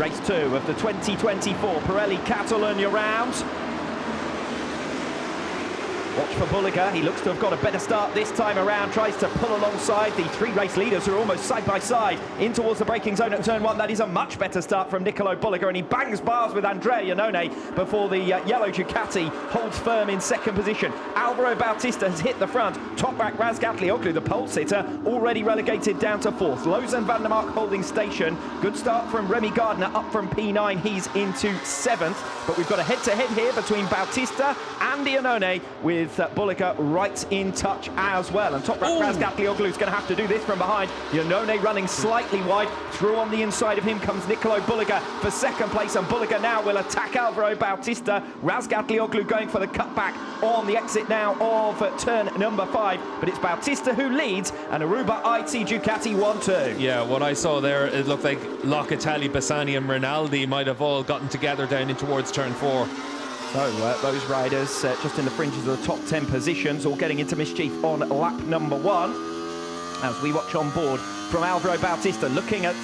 Race 2 of the 2024 Pirelli Catalunya round. Watch for Bulliger, he looks to have got a better start this time around, tries to pull alongside the three race leaders who are almost side by side in towards the braking zone at turn 1. That is a much better start from Nicolo Bulliger, and he bangs bars with Andrea Iannone before the yellow Ducati holds firm in second position. Alvaro Bautista has hit the front, top back Razgat Lioglu, the pole sitter, already relegated down to 4th. Lozen van der Mark holding station, good start from Remy Gardner up from P9, he's into 7th, but we've got a head-to-head here between Bautista and Iannone with Bulliger right in touch as well, and top rack Razgat Lioglu is going to have to do this from behind. Iannone running slightly wide, through on the inside of him comes Nicolo Bulliger for second place, and Bulliger now will attack Alvaro Bautista. Razgat Lioglu going for the cutback on the exit now of turn number 5, but it's Bautista who leads, and Aruba IT Ducati 1-2. Yeah, what I saw there, it looked like Locatelli, Bassani and Rinaldi might have all gotten together down in towards turn 4. So those riders just in the fringes of the top 10 positions, all getting into mischief on lap number 1. As we watch on board from Alvaro Bautista, looking at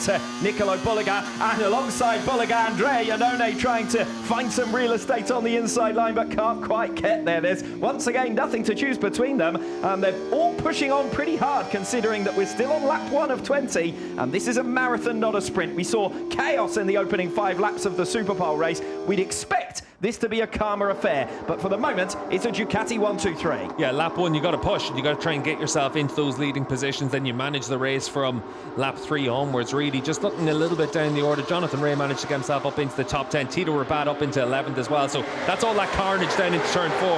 Nicolo Bulliger, and alongside Bulliger, Andrea Iannone trying to find some real estate on the inside line, but can't quite get there. There's once again nothing to choose between them, and they're all pushing on pretty hard, considering that we're still on lap 1 of 20, and this is a marathon, not a sprint. We saw chaos in the opening 5 laps of the Superpole race. We'd expect this to be a calmer affair, but for the moment it's a Ducati 1-2-3. Yeah, lap 1 you got to push, you got to try and get yourself into those leading positions, then you manage the race from lap 3 onwards. Really just looking a little bit down the order. Jonathan Rea managed to get himself up into the top 10, Tito Rabat up into 11th as well, so that's all that carnage down into turn 4.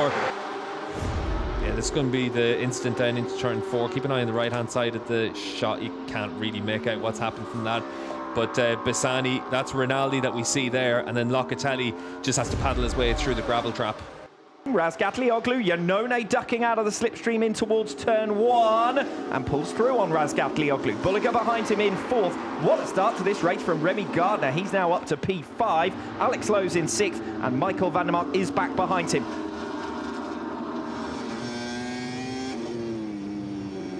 Yeah, this is going to be the incident down into turn 4. Keep an eye on the right hand side of the shot, you can't really make out what's happened from that. But Bassani, that's Rinaldi that we see there, and then Locatelli just has to paddle his way through the gravel trap. Razgat Lioglu, Iannone ducking out of the slipstream in towards turn 1 and pulls through on Razgat Lioglu. Bulliger behind him in 4th. What a start to this race from Remy Gardner. He's now up to P5. Alex Lowe's in 6th, and Michael van der Mark is back behind him.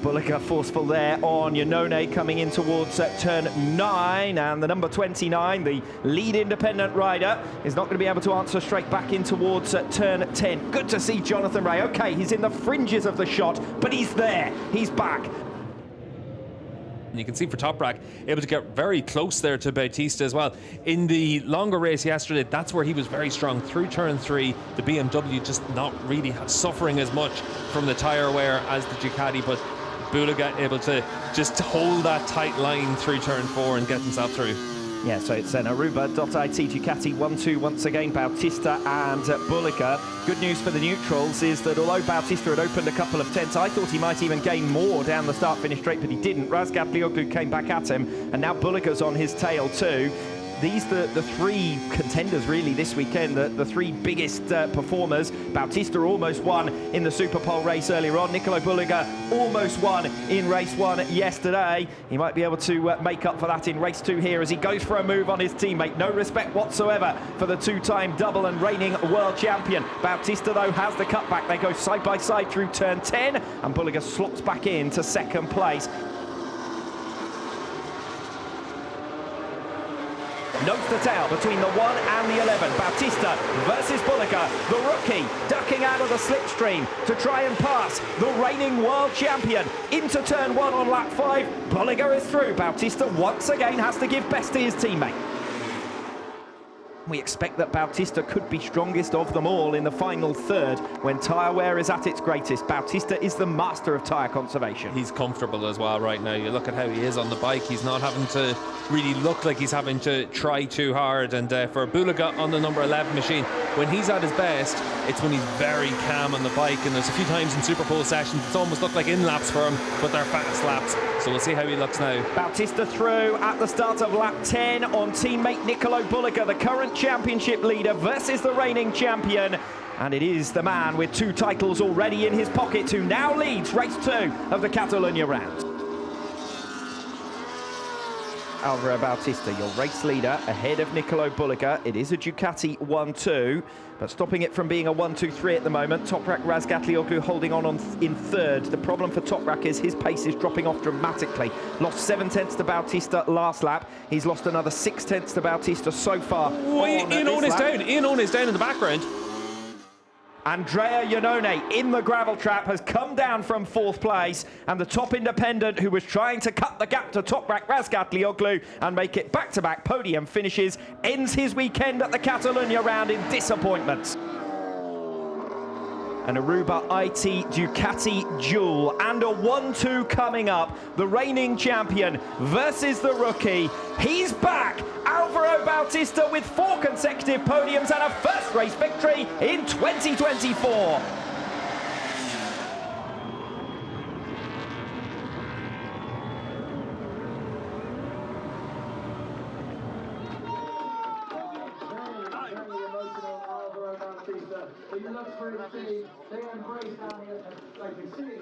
Bulliger forceful there on Iannone coming in towards turn 9, and the number 29, the lead independent rider, is not going to be able to answer straight back in towards turn 10. Good to see Jonathan Rea. Okay, he's in the fringes of the shot, but he's there, he's back. And you can see for Toprak, able to get very close there to Bautista as well. In the longer race yesterday, that's where he was very strong. Through turn 3, the BMW just not really suffering as much from the tyre wear as the Ducati, but Bulliger able to just hold that tight line through turn 4 and get himself through. Yeah, so it's an Aruba.it Ducati 1-2 once again, Bautista and Bulliger. Good news for the neutrals is that although Bautista had opened a couple of tenths, I thought he might even gain more down the start-finish straight, but he didn't. Razgat Lioglu came back at him, and now Bulliger's on his tail too. These the 3 contenders really this weekend, the 3 biggest performers. Bautista almost won in the Superpole race earlier on. Nicolo Bulliger almost won in race 1 yesterday. He might be able to make up for that in race 2 here as he goes for a move on his teammate. No respect whatsoever for the 2-time double and reigning world champion. Bautista though has the cutback. They go side by side through turn 10, and Bulliger slots back into second place. Nose to tail between the 1 and the 11. Bautista versus Bulliger, the rookie, ducking out of the slipstream to try and pass the reigning world champion into turn 1 on lap 5. Bulliger is through. Bautista once again has to give best to his teammate. We expect that Bautista could be strongest of them all in the final third when tyre wear is at its greatest. Bautista is the master of tyre conservation. He's comfortable as well right now. You look at how he is on the bike. He's not having to really look like he's having to try too hard. And for Bulliger on the number 11 machine, when he's at his best, it's when he's very calm on the bike. And there's a few times in Superpole sessions it's almost looked like in-laps for him, but they're fast laps. So we'll see how he looks now. Bautista through at the start of lap 10 on teammate Nicolo Bulliger, the current championship leader versus the reigning champion. And it is the man with 2 titles already in his pocket who now leads race 2 of the Catalunya round. Alvaro Bautista, your race leader, ahead of Nicolo Bulliger. It is a Ducati 1-2, but stopping it from being a 1-2-3 at the moment. Toprak Razgatlioglu holding on in third. The problem for Toprak is his pace is dropping off dramatically. Lost 7 tenths to Bautista last lap. He's lost another 6 tenths to Bautista so far. Ian Owen is down. Ian Owen is down in the background. Andrea Iannone in the gravel trap has come down from 4th place, and the top independent who was trying to cut the gap to Toprak Razgatlioglu and make it back-to-back podium finishes ends his weekend at the Catalunya round in disappointment. An Aruba IT Ducati duel and a 1-2 coming up. The reigning champion versus the rookie. He's back! Alvaro Bautista with 4 consecutive podiums and a first race victory in 2024. He loves for his city. They embrace that like his city.